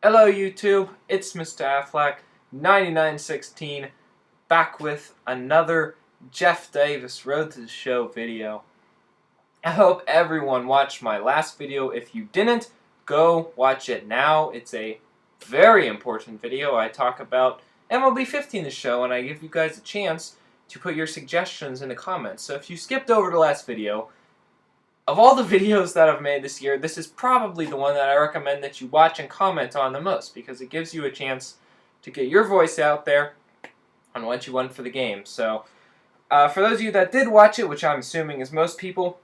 Hello YouTube, it's Mr. Affleck, 9916, back with another Jeff Davis Road to the Show video. I hope everyone watched my last video. If you didn't, go watch it now. It's a very important video. I talk about MLB 15 the show, and I give you guys a chance to put your suggestions in the comments. So if you skipped over the last video, of all the videos that I've made this year, this is probably the one that I recommend that you watch and comment on the most, because it gives you a chance to get your voice out there on what you want for the game. So, for those of you that did watch it, which I'm assuming is most people,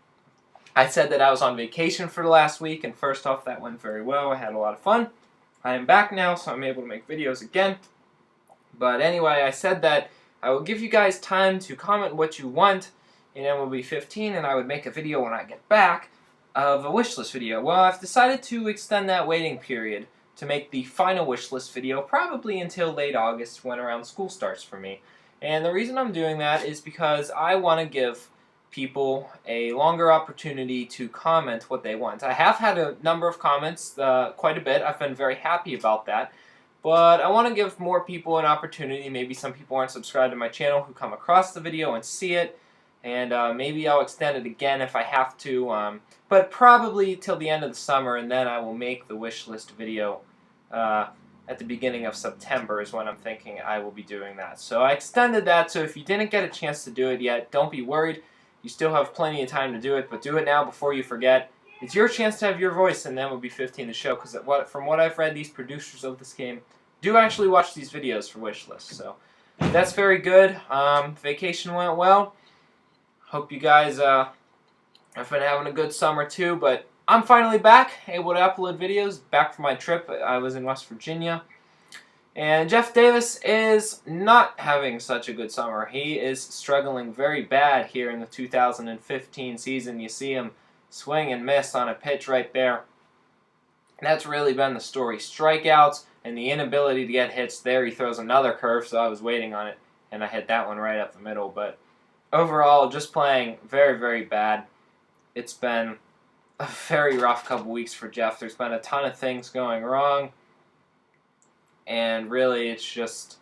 I said that I was on vacation for the last week, and first off, that went very well. I had a lot of fun. I am back now, so I'm able to make videos again. But anyway, I said that I will give you guys time to comment what you want in MLB 15, and I would make a video when I get back of a wishlist video. Well, I've decided to extend that waiting period to make the final wishlist video probably until late August, when around school starts for me. And the reason I'm doing that is because I want to give people a longer opportunity to comment what they want. I have had a number of comments, quite a bit. I've been very happy about that. But I want to give more people an opportunity. Maybe some people aren't subscribed to my channel who come across the video and see it. And maybe I'll extend it again if I have to, but probably till the end of the summer, and then I will make the wish list video at the beginning of September is when I'm thinking I will be doing that. So I extended that, so if you didn't get a chance to do it yet, don't be worried. You still have plenty of time to do it, but do it now before you forget. It's your chance to have your voice in MLB 15 the show, because from what I've read, these producers of this game do actually watch these videos for wish lists. So that's very good. Vacation went well. Hope you guys have been having a good summer too, but I'm finally back, able to upload videos, back from my trip. I was in West Virginia. And Jeff Davis is not having such a good summer. He is struggling very bad here in the 2015 season. You see him swing and miss on a pitch right there. That's really been the story. Strikeouts and the inability to get hits there. He throws another curve, so I was waiting on it, and I hit that one right up the middle, but overall, just playing very, very bad. It's been a very rough couple weeks for Jeff. There's been a ton of things going wrong, and really it's just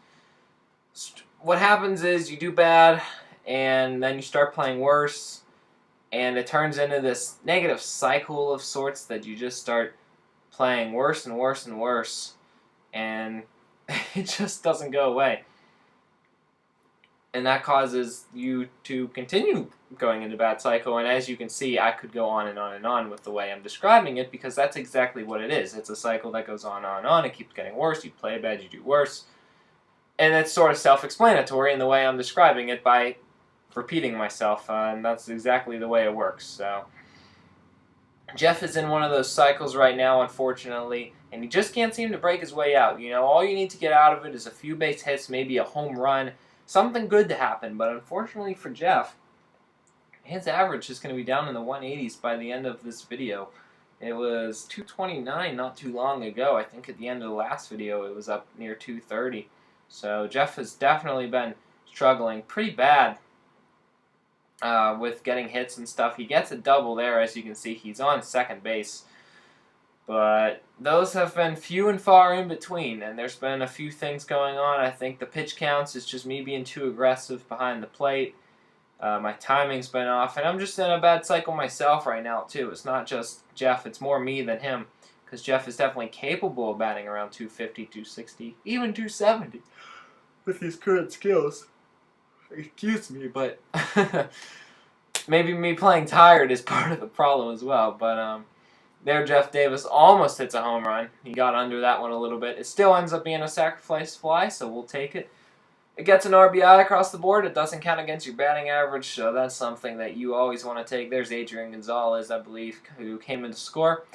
what happens is you do bad, and then you start playing worse, and it turns into this negative cycle of sorts that you just start playing worse and worse and worse, and it just doesn't go away. And that causes you to continue going into a bad cycle. And as you can see, I could go on and on and on with the way I'm describing it, because that's exactly what it is. It's a cycle that goes on and on and on. It keeps getting worse. You play bad, you do worse. And it's sort of self-explanatory in the way I'm describing it by repeating myself. And that's exactly the way it works. So Jeff is in one of those cycles right now, unfortunately, and he just can't seem to break his way out. You know, all you need to get out of it is a few base hits, maybe a home run, something good to happen. But unfortunately for Jeff, his average is going to be down in the 180s by the end of this video. It was 229 not too long ago. I think at the end of the last video it was up near 230. So Jeff has definitely been struggling pretty bad with getting hits and stuff. He gets a double there, as you can see. He's on second base. But those have been few and far in between, and there's been a few things going on. I think the pitch counts is just me being too aggressive behind the plate. My timing's been off, and I'm just in a bad cycle myself right now, too. It's not just Jeff, it's more me than him, because Jeff is definitely capable of batting around 250, 260, even 270 with his current skills. Excuse me, but maybe me playing tired is part of the problem as well, but there Jeff Davis almost hits a home run. He got under that one a little bit. It still ends up being a sacrifice fly, so we'll take it. It gets an RBI across the board. It doesn't count against your batting average, so that's something that you always want to take. There's Adrian Gonzalez, I believe, who came in to score.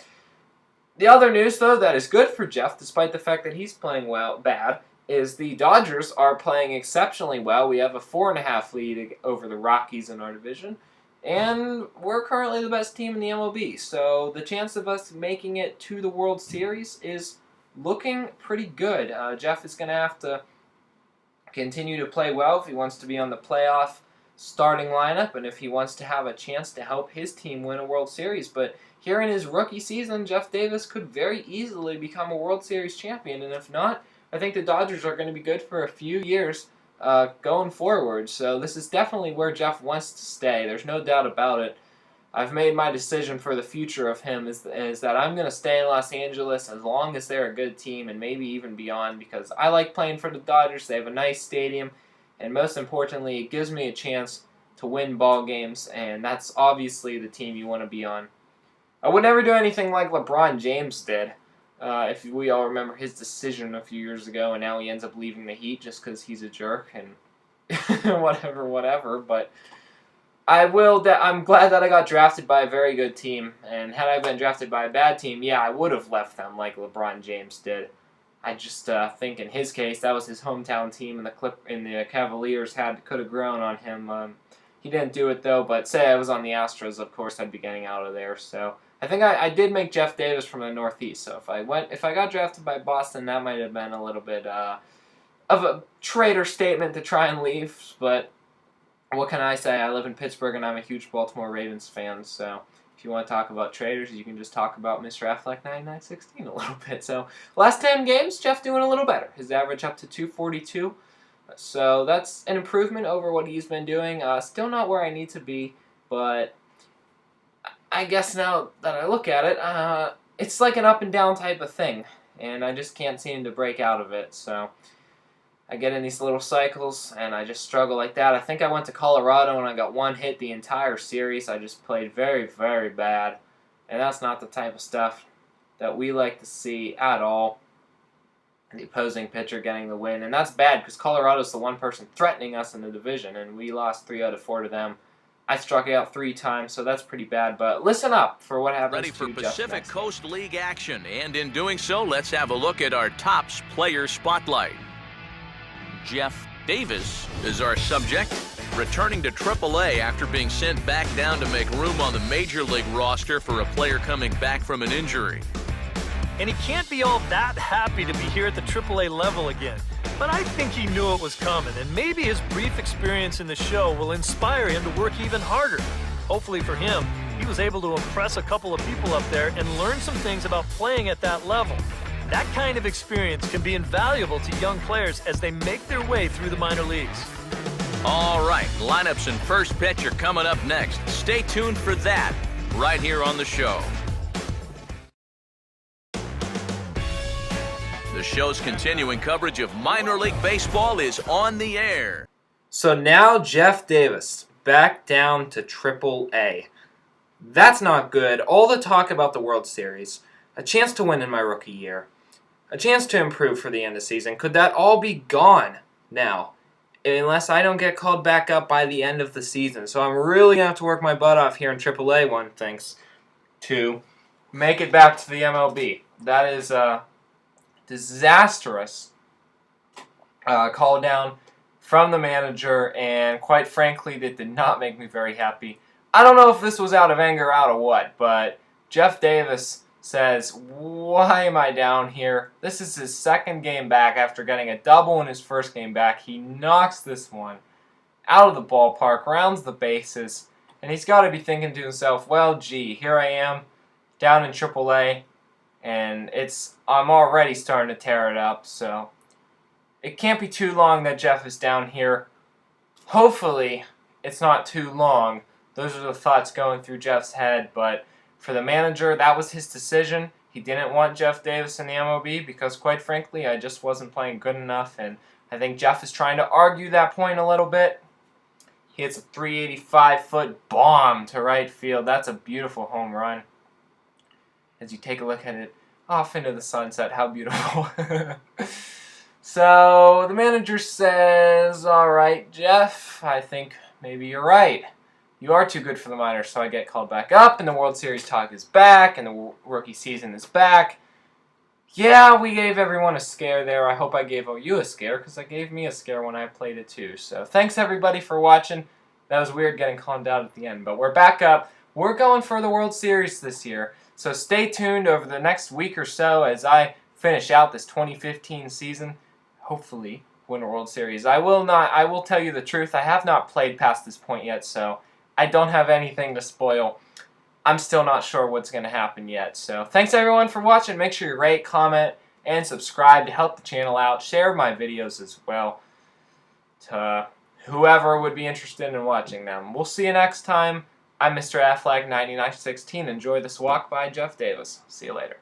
The other news, though, that is good for Jeff, despite the fact that he's playing bad, is the Dodgers are playing exceptionally well. We have a 4.5 lead over the Rockies in our division. And we're currently the best team in the MLB, so the chance of us making it to the World Series is looking pretty good. Jeff is going to have to continue to play well if he wants to be on the playoff starting lineup and if he wants to have a chance to help his team win a World Series. But here in his rookie season, Jeff Davis could very easily become a World Series champion, and if not, I think the Dodgers are going to be good for a few years going forward. So this is definitely where Jeff wants to stay. There's no doubt about it. I've made my decision for the future of him is that I'm going to stay in Los Angeles as long as they're a good team and maybe even beyond, because I like playing for the Dodgers. They have a nice stadium, and most importantly, it gives me a chance to win ball games, and that's obviously the team you want to be on. I would never do anything like LeBron James did. If we all remember his decision a few years ago, and now he ends up leaving the Heat just because he's a jerk and whatever. But I'm glad that I got drafted by a very good team, and had I been drafted by a bad team, yeah, I would have left them like LeBron James did. I just think in his case that was his hometown team, and the Cavaliers could have grown on him. He didn't do it though. But say I was on the Astros, of course I'd be getting out of there. So I think I did make Jeff Davis from the Northeast. So if I got drafted by Boston, that might have been a little bit of a traitor statement to try and leave. But what can I say? I live in Pittsburgh, and I'm a huge Baltimore Ravens fan. So if you want to talk about traitors, you can just talk about Mr. Affleck 9916 a little bit. So last 10 games, Jeff doing a little better. His average up to 242. So that's an improvement over what he's been doing. Still not where I need to be, but I guess now that I look at it, it's like an up and down type of thing, and I just can't seem to break out of it. So I get in these little cycles, and I just struggle like that. I think I went to Colorado, and I got one hit the entire series. I just played very, very bad, and that's not the type of stuff that we like to see at all. The opposing pitcher getting the win, and that's bad because Colorado's the one person threatening us in the division, and we lost 3 out of 4 to them. I struck out 3 times, so that's pretty bad, but listen up for what happens to Jeff Ready for Pacific Coast League action, and in doing so, let's have a look at our Topps Player Spotlight. Jeff Davis is our subject, returning to AAA after being sent back down to make room on the Major League roster for a player coming back from an injury. And he can't be all that happy to be here at the AAA level again. But I think he knew it was coming, and maybe his brief experience in the show will inspire him to work even harder. Hopefully for him, he was able to impress a couple of people up there and learn some things about playing at that level. That kind of experience can be invaluable to young players as they make their way through the minor leagues. All right, lineups and first pitch are coming up next. Stay tuned for that right here on the show. The show's continuing coverage of minor league baseball is on the air. So now Jeff Davis back down to AAA. That's not good. All the talk about the World Series, a chance to win in my rookie year, a chance to improve for the end of the season. Could that all be gone now? Unless I don't get called back up by the end of the season. So I'm really going to have to work my butt off here in AAA, one thinks, to make it back to the MLB. That is disastrous call down from the manager, and quite frankly, that did not make me very happy. I don't know if this was out of anger or out of what, but Jeff Davis says, why am I down here? This is his second game back after getting a double in his first game back. He knocks this one out of the ballpark, rounds the bases, and he's got to be thinking to himself, well, gee, here I am down in AAA, and I'm already starting to tear it up, so it can't be too long that Jeff is down here. Hopefully, it's not too long. Those are the thoughts going through Jeff's head, but for the manager, that was his decision. He didn't want Jeff Davis in the MLB because, quite frankly, I just wasn't playing good enough, and I think Jeff is trying to argue that point a little bit. He hits a 385-foot bomb to right field. That's a beautiful home run. As you take a look at it off into the sunset, how beautiful. So the manager says, all right, Jeff, I think maybe you're right. You are too good for the minors, so I get called back up, and the World Series talk is back, and the rookie season is back. Yeah, we gave everyone a scare there. I hope I gave you a scare, because I gave me a scare when I played it too. So thanks, everybody, for watching. That was weird getting called out at the end, but we're back up. We're going for the World Series this year. So stay tuned over the next week or so as I finish out this 2015 season. Hopefully, win a World Series. I will tell you the truth, I have not played past this point yet, so I don't have anything to spoil. I'm still not sure what's going to happen yet. So thanks everyone for watching. Make sure you rate, comment, and subscribe to help the channel out. Share my videos as well to whoever would be interested in watching them. We'll see you next time. I'm Mr. Affleck 9916. Enjoy this walk by Jeff Davis. See you later.